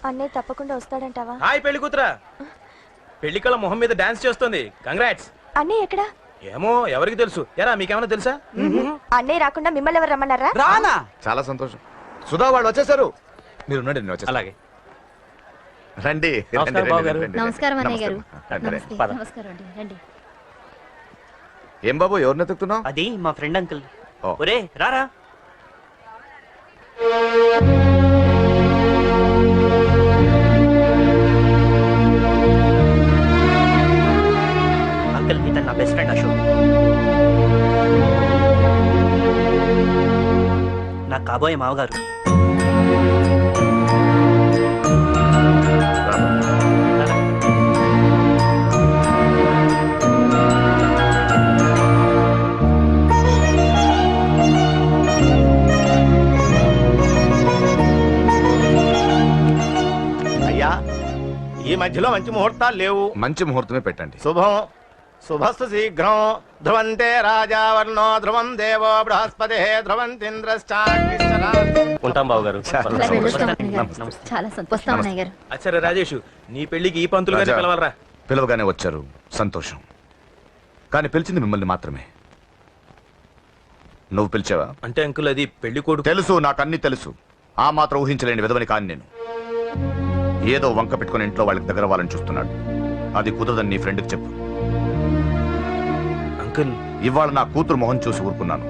అన్నయ్య తప్పకుండా వస్తాడంటావా? హాయ్ పెళ్లి కూతురా. పెళ్లి కళ మొహం మీద డాన్స్ చేస్తుంది. కంగ్రాట్స్. అన్నయ్య ఎక్కడా? ఏమో ఎవరికి తెలుసు. ఎరా మీకేమైనా తెలుసా? అన్నయ్య రాకుండా మిమ్మల్ని ఎవరు రమ్మన్నారా? రానా? చాలా సంతోషం. సుధా వాళ్ళు వచ్చేసారు. మీరు ఉండండి, నేను వచ్చేస్తా. అలాగే. రండి. నమస్కారం అన్నయ్య గారు. నమస్కారం అండి. రండి. ఏం బాబు, ఎవరిని ఎత్తుకుతున్నావు? అది మా ఫ్రెండ్ అంకుల్. ఓ. ఒరే రారా. అంకుల్ ఇతను నా బెస్ట్ ఫ్రెండ్ అశోక్. నా కాబోయే మావగారు. అయ్యా, ఈ మధ్యలో మంచి ముహూర్తాలు లేవు. మంచి ముహూర్తమే పెట్టండి. శుభం శుభస్తు శీఘ్రం. ధ్రువంతే రాజా వర్ణో ధ్రువం దేవో బృహస్పతి ధ్రువంతింద్రశ్చాగ్నిశ్చరా. ఉంటాం బాబు గారు. చాలా సంతోషం అన్నయ్య గారు. అచ్చరే రాజేష్, నీ పెళ్లికి ఈ పంతులు గారిని పిలవాలరా. పిలవగానే వచ్చారు, సంతోషం. కానీ పిలిచింది మిమ్మల్ని మాత్రమే. నువ్వు పిలిచావా? అంటే అంకుల్ అది పెళ్లి కొడుకు. తెలుసు, నాకు అన్ని తెలుసు. ఆ మాత్రం ఊహించలేని విధవని కాని నేను. ఏదో వంక పెట్టుకుని ఇంట్లో వాళ్ళకి దగ్గర వాళ్ళని చూస్తున్నాడు. అది కుదరదని నీ ఫ్రెండ్కి చెప్పు. అంకుల్, ఇవాళ నా కూతురు మొహం చూసి ఊరుకున్నాను.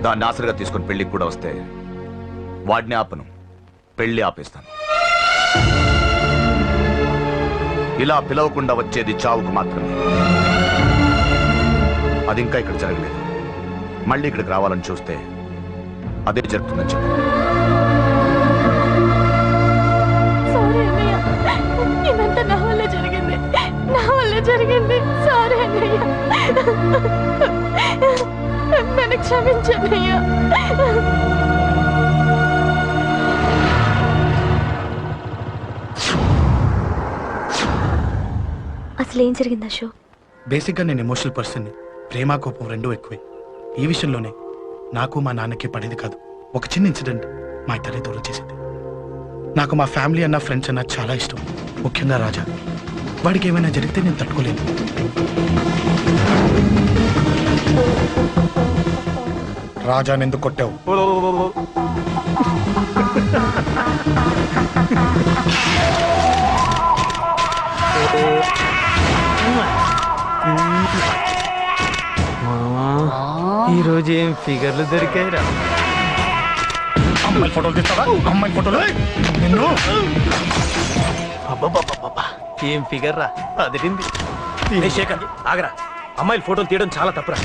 దాన్ని ఆసరిగా తీసుకుని పెళ్లికి కూడా వస్తే వాడిని ఆపను, పెళ్లి ఆపేస్తాను. ఇలా పిలవకుండా వచ్చేది చావుకు మాత్రమే. అది ఇంకా ఇక్కడ జరగలేదు. మళ్ళీ ఇక్కడికి రావాలని చూస్తే అదే జరుగుతుందని చెప్పు. సారీ అన్నయ్య, ఇదంతా నా వల్ల జరిగింది. నా వల్ల జరిగింది. సారీ అన్నయ్య, నన్ను క్షమించన్నయ్య. అసలు ఏం జరిగింది అశోక్? బేసిక్గా నేను ఎమోషనల్ పర్సన్ని. ప్రేమ కోపం రెండూ ఎక్కువే. ఈ విషయంలోనే నాకు మా నాన్నకి పడేది కాదు. ఒక చిన్న ఇన్సిడెంట్ మా ఇద్దరిని దూరం చేసింది. నాకు మా ఫ్యామిలీ అన్న ఫ్రెండ్స్ అన్న చాలా ఇష్టం, ముఖ్యంగా రాజా. వాడికి ఏమైనా జరిగితే నేను తట్టుకోలేను. రాజాని ఎందుకు కొట్టావు? ఈ రోజు ఏం ఫిగర్లు దొరికాయిరా. అమ్మాయి ఫోటోలు తీస్తావా? అమ్మాయి ఫోటోలు నిన్ను. ఏం ఫిగర్ రా, అదిరింది. శేఖర్ ఆగరా, అమ్మాయిల ఫోటోలు తీయడం చాలా తప్పురా.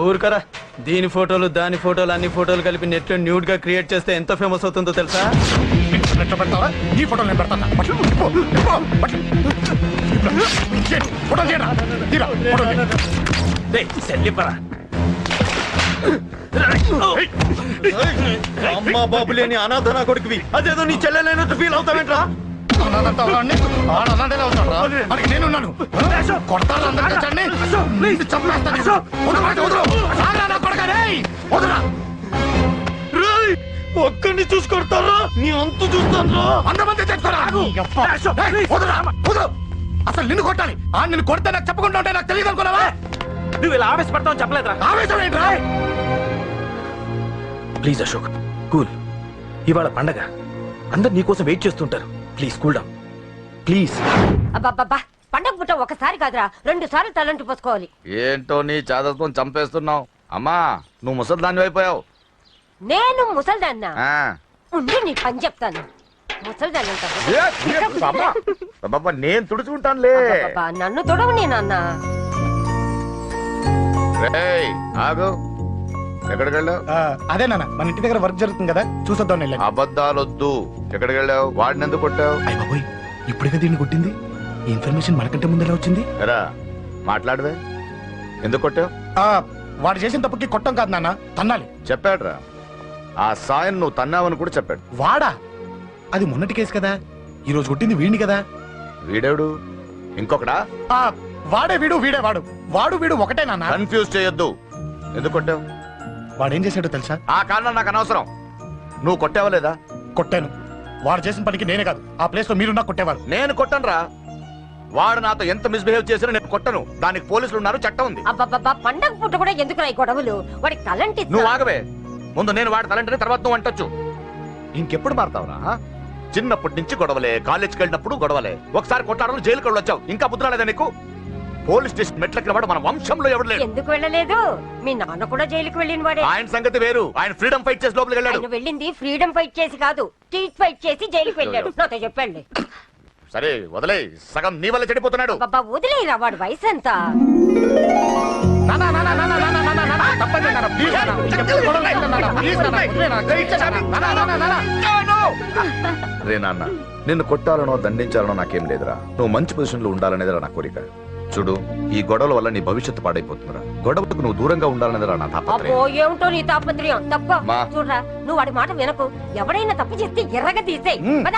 ఊరుకరా, దీని ఫోటోలు దాని ఫోటోలు అన్ని ఫోటోలు కలిపి నెట్ లో న్యూడ్ గా క్రియేట్ చేస్తే ఎంత ఫేమస్ అవుతుందో తెలుసా? పెడతావా? ఈ ఫోటోలు నేను పెడతాను. అమ్మా బాబు లేని అనాథనా కొడుకువి, అదేదో నీ చెల్లెలైనట్టు ఫీల్ అవుతావేంట్రా? నేనున్నాను. ఒక్కడిని చూసుకొడతారా? నీ అంతు చూస్తాను. అసలు నిన్ను కొట్టాలి. నిన్ను కొడితే నాకు చెప్పకుండా ఉంటే నాకు తెలియదు అనుకున్నావా? నువ్వు ఇలా ఆవేశపడతావు చెప్పలేదురా. ఆవేశం ఏంట్రా? Please Ashok, cool. ఇవాళ పండగ, అందరు నీకోసం వెయిట్ చేస్తుంటారు. Please cool down please. అబ్బబ్బబ్బా, పండగ పుట్ట ఒకసారి కాదురా, 2 సార్లు తలంటి పోసుకోవాలి. ఏంటో నీ చాదత్వం చంపేస్తున్నావు. అమ్మా, నువ్వు ముసలిదాన్ని అయిపోయావు. నేను ముసల్దాన్నా? ఉండి నీ పని చెప్తాను. ముసల్దాన్ని నేను తుడుచుకుంటానులే. నన్ను తొడవు నేనన్నా. ఆగు, ఎక్కడికి వెళ్ళావు? అదే నాన్న, మన ఇంటి దగ్గర వర్క్ జరుగుతుంది కదా, చూసొద్దాం. అబద్ధాలొద్దు. ఎక్కడికి వెళ్ళావు? వాడిని ఎందుకు కొట్టావు? అయ్య బాబోయ్, ఇప్పుడుగా దీన్ని కొట్టింది. ఈ ఇన్ఫర్మేషన్ మనకంటే ముందు ఎలా వచ్చింది? ఎరా మాట్లాడవే, ఎందుకు కొట్టావు? వాడు చేసిన తప్పుకి కొట్టం కాదు నాన్న, తన్నాలి. చెప్పాడురా, ఆ సాయం నువ్వు తన్నావని కూడా చెప్పాడు. వాడా? అది మొన్నటి కేసు కదా, ఈ రోజు కొట్టింది వీడిని కదా. వీడేవుడు? ఇంకొకడా? వాడే వీడు, వీడే వాడు. వాడు వీడు ఒకటే నాన్న. కన్ఫ్యూజ్ చేయొద్దు. ఎందుకు కొట్టావు? వాడేం చేశాడో తెలుసా? ఆ కారణం నాకు అనవసరం. నువ్వు కొట్టావా లేదా? కొట్టాను. వాడు చేసిన పనికి నేనే కాదు ఆ ప్లేస్ లో మీరు నాకు కొట్టేవారు. నేను కొట్టనురా. వాడు నాతో ఎంత మిస్బిహేవ్ చేసినా నేను కొట్టను. దానికి పోలీసులు ఉన్నారు, చట్టం ఉంది. అబ్బబ్బబ్బా పండగ పుట్ట కూడా ఎందుకు ఈ గొడవలు? వాడికి తలంటి నువ్వు ఆగవే. ముందు నేను వాడి తలంటే తర్వాత నువ్వు అంటొచ్చు. ఇంకెప్పుడు మారుతావురా? చిన్నప్పటి నుంచి గొడవలే, కాలేజ్కి వెళ్ళినప్పుడు గొడవలే. ఒకసారి కొట్లాడలు జైలుకి వచ్చావు, ఇంకా బుద్ధి రాలేదా నీకు? పోలీస్ స్టేషన్ మెట్లకి వాడు మన వంశంలో ఎవరు లేడు. ఎందుకు వెళ్ళలేదు? మీ నాన్న కూడా జైలుకి వెళ్ళిన వాడే. ఆయన సంగతి వేరు. ఆయన ఫ్రీడమ్ ఫైట్ చేసి లోపలికి వెళ్ళాడు. ఆయన వెళ్ళింది ఫ్రీడమ్ ఫైట్ చేసి కాదు, స్ట్రీట్ ఫైట్ చేసి జైలుకి వెళ్ళాడు. నాతో చెప్పండి. సరే వదిలే, సగం నీ వల్ల చెడిపోతున్నాడు. బాబా వదిలేరా, వాడు వయసు ఎంత? రే నాన్న, నిన్ను కొట్టాలనో దండించాలనో నాకేం లేదురా. నువ్వు మంచి పొజిషన్ లో ఉండాలనేదిరా నా కోరిక. చూడు, ఈ గొడవల వల్ల నీ భవిష్యత్తు పాడైపోతుందిరా. గొడవకు నువ్వు దూరంగా ఉండాలనేదిరా నా అబ్బో తాపత్రయం. ఏమిటో నీ తాపత్రయం. తప్ప మా. చూడరా, నువ్వు వాడి మాట వినకు. ఎవడైనా తప్పు చేస్తే ఎర్రగా తీసేయ్. పద.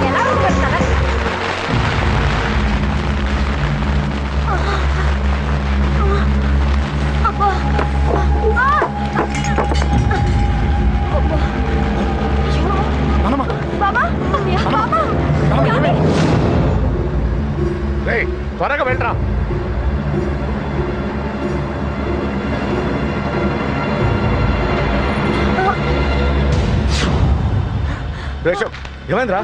ఎలా ఉంటుంది కదా? రేయ్, త్వరగా వెళ్ళరా. రేషవ్, ఏమైందిరా?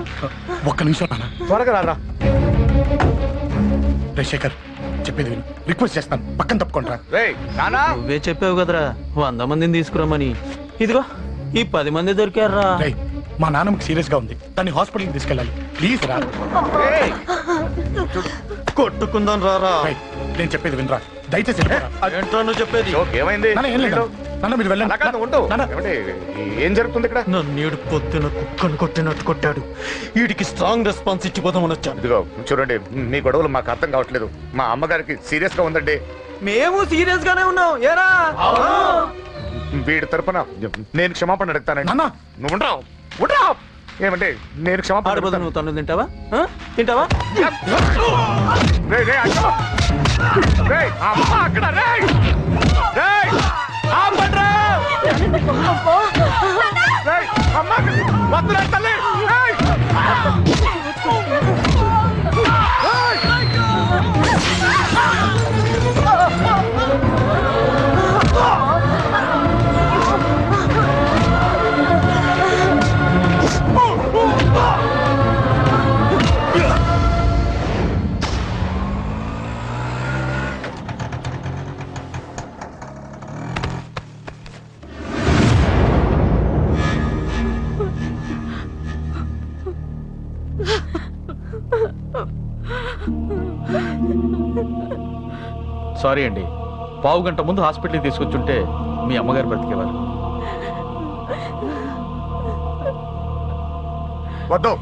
ఒక్క నిమిషం నాన్న. త్వరగా రారా. రే శేఖర్, చెప్పేది విను. రిక్వెస్ట్ చేస్తాను, పక్కన తప్పుకుంటారా. రేయ్ నానా, నువ్వే చెప్పావు కదరా 100 మందిని తీసుకురామని. ఇదిగో ఈ 10 మంది దొరికారా. రేయ్, మా నాన్నకి సీరియస్ గా ఉంది, దాన్ని హాస్పిటల్కి తీసుకెళ్ళాలి. ప్లీజ్ రా. రేయ్, కొట్టుకుందాం రారా. రేయ్, నేను చెప్పేది వినరా, దయచేసి వెళ్ళిపోరా. ఏంట్రా నువ్వు చెప్పేది? షోక్ ఏమైంది? నాన్న, ఏం లేదు నాన్న, మీరు వెళ్ళండి. అలా కాదు, ఉండు. నాన్న. ఏమండి, ఏం జరుగుతుంది ఇక్కడ? నన్ను పొద్దున కుక్కను కొట్టినట్టు కొట్టాడు. వీడికి స్ట్రాంగ్ రెస్పాన్స్ ఇచ్చిపోదామని వచ్చాను. ఇదిగో చూడండి, మీ గొడవలు మాకు అర్థం కావట్లేదు. మా అమ్మగారికి సీరియస్ గా ఉందండి. మేము సీరియస్ గానే ఉన్నాం. ఏరా వీడి తరపున నేను క్షమాపణ అడుగుతానండి. నాన్న. నువ్వు ఉండరావు, ఉండరావు. ఏమంటే నేను క్షమాపణ ఆడబోదు అడుగుతాను. నువ్వు తను తింటావా? తింటావా? రేయ్, రేయ్, అక్కడ. రేయ్, అమ్మ అక్కడ. రేయ్, రేయ్, ఆపండ్రా. రేయ్, అమ్మ అక్కడ. వద్దురా తల్లి. రేయ్. సారీ అండి, పావు గంట ముందు హాస్పిటల్కి తీసుకొచ్చుంటే మీ అమ్మగారు బ్రతికేవారు. వద్దు,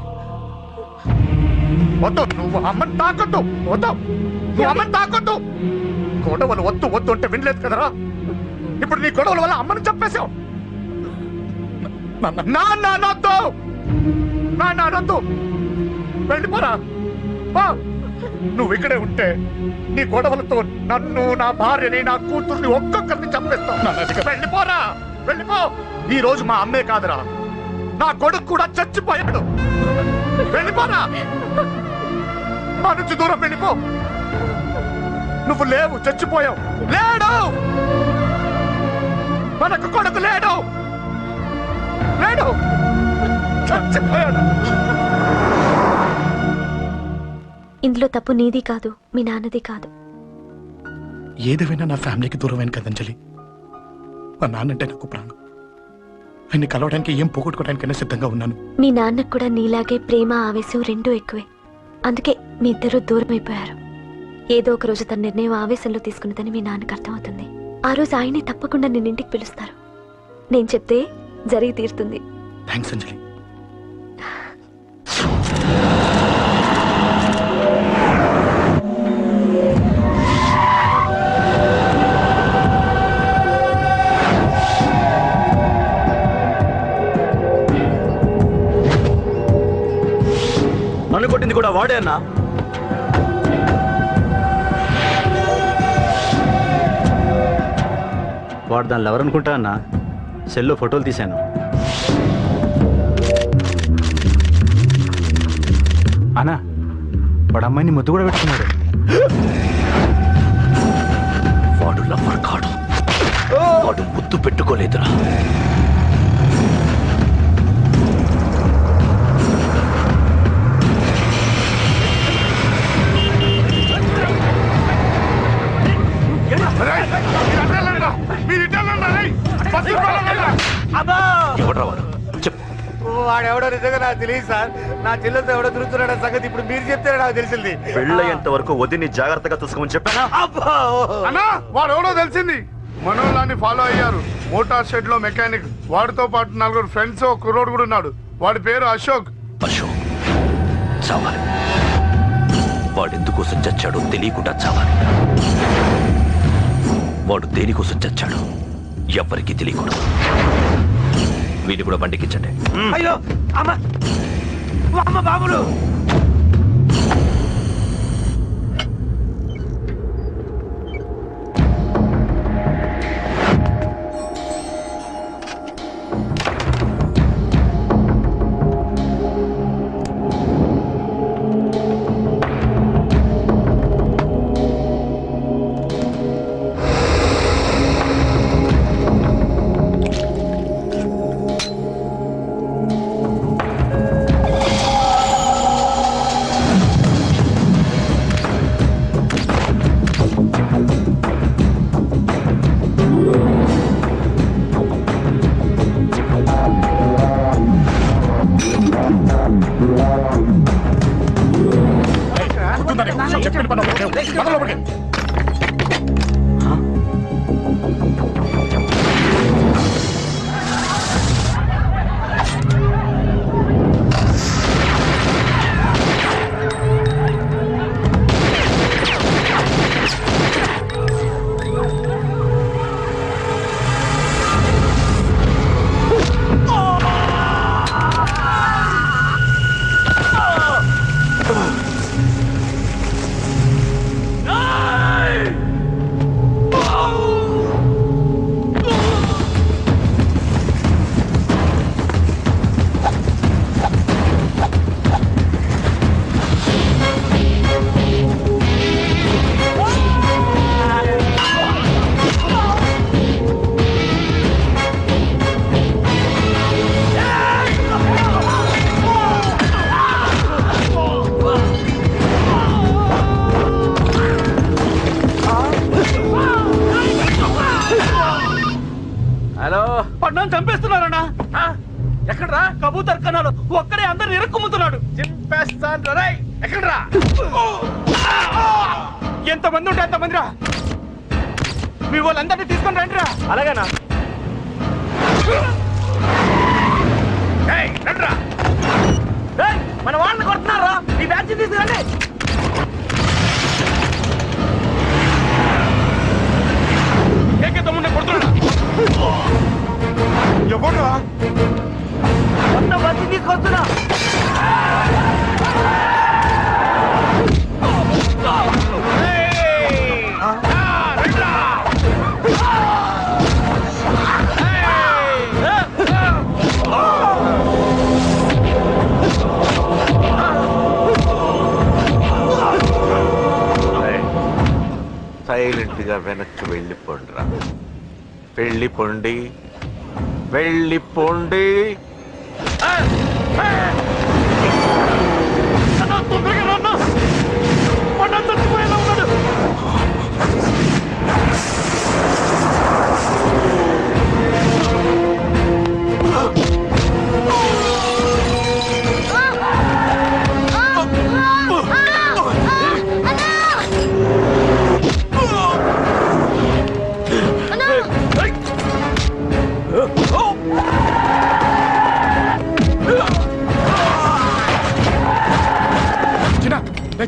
వద్దు, నువ్వు అమ్మని తాకొద్దు. వద్దు, నువ్వు అమ్మని తాకొద్దు. గొడవలు వద్దు వద్దు అంటే వినలేదు కదరా. ఇప్పుడు నీ గొడవల వల్ల అమ్మని చంపేశావు. నాన్నొద్దు, నాన్నొద్దు, వెళ్ళిపోరా. నువ్వు ఇక్కడే ఉంటే నీ గొడవలతో నన్ను, నా భార్యని, నా కూతుర్ని ఒక్కొక్కరిని చంపేస్తావు. వెళ్ళిపోరా, వెళ్ళిపో. ఈ రోజు మా అమ్మే కాదురా, నా కొడుకు కూడా చచ్చిపోయాడు. వెళ్ళిపోరా, మా నుంచి దూరం వెళ్ళిపో. నువ్వు లేవు, చచ్చిపోయావు. లేడు, మనకు కొడుకు లేడు, లేడు, చచ్చిపోయాడు. ఇందులో తప్పు నీది కాదు, మీ నాన్నది కాదు. ఏదేమైనా నా ఫ్యామిలీకి దూరమైన కదంజలి. మా నాన్నంటే నాకు ప్రాణం. ఆయన్ని కలవడానికి ఏం పోగొట్టుకోవడానికైనా సిద్ధంగా ఉన్నాను. మీ నాన్నకు కూడా నీలాగే ప్రేమ, ఆవేశం రెండూ ఎక్కువే. అందుకే మీ ఇద్దరు దూరం అయిపోయారు. ఏదో ఒక రోజు తన నిర్ణయం ఆవేశంలో తీసుకున్నదని మీ నాన్నకు అర్థమవుతుంది. ఆ రోజు ఆయనే తప్పకుండా నిన్నింటికి పిలుస్తారు. నేను చెప్తే జరిగి తీరుతుంది. థ్యాంక్స్ అంజలి. చంపింది కూడా వాడే అన్నా. వాడు దానిలో ఎవరనుకుంటా అన్న సెల్లో ఫోటోలు తీశాను. అన్నా వాడు అమ్మాయిని ముద్దు కూడా పెట్టుకున్నాడు. వాడు లవ్వర్ కాడు, వాడు ముద్దు పెట్టుకోలేదురా. ఎవడ్రా వాడు? చెప్పు. వాడెవడో నిజంగా నాకు తెలియదు సార్. నా చెల్లెలతో ఎవడో తిరుగుతున్నాడు సంగతి ఇప్పుడు మీరు చెప్తే నాకు తెలిసింది. పెళ్ళయ్యేంత వరకు వదిని జాగ్రత్తగా చూసుకోమని చెప్పానా? అన్నా వాడు ఎవడో తెలిసింది. మనోళ్ళని ఫాలో అయ్యారు. మోటార్ షెడ్ లో మెకానిక్, వాడితో పాటు 4 ఫ్రెండ్స్, ఒక కుర్రోడు కూడా ఉన్నాడు. వాడి పేరు అశోక్. అశోక్ చావాలి. వాడెందుకోసం చచ్చాడో తెలియకుండా చావాలి. వాడు దేనికోసం చచ్చాడో ఎవ్వరికీ తెలియకూడదు. వీళ్ళు కూడా బండికించండి. అయ్యో అమ్మ, అమ్మ బాబులు. హలో, పన్నం చంపేస్తున్నారన్నా. ఎక్కడ్రా? కబూతర్ కన్నాలు ఒక్కడే అందరు ఇరుక్కుమ్ముతున్నాడు. చింపేస్తాను రా. ఎక్కడ్రా? ఎంతమంది ఉంటే అంతమంది రా. మీ వాళ్ళందరినీ తీసుకొని రండి రా. అలాగేనా? మన వాళ్ళని కొడుతున్నారా? ఈ బ్యాచ్ తీసుకురండి. ఎవడా మొత్తం బస్సు తీసుకొస్తున్నా. సైలెంట్ గా వెనక్కి వెళ్ళిపోండిరా. వెళ్ళిపోండి, వెళ్ళిపోండి.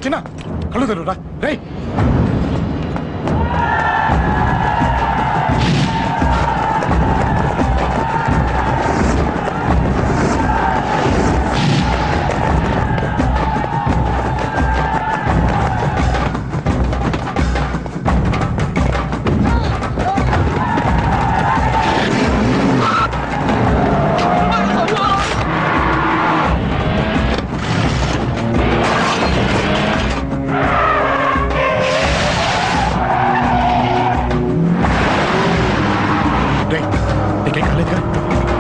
చిన్న కళ్ళు తెరురా రే. నీకేం కాలేదుగా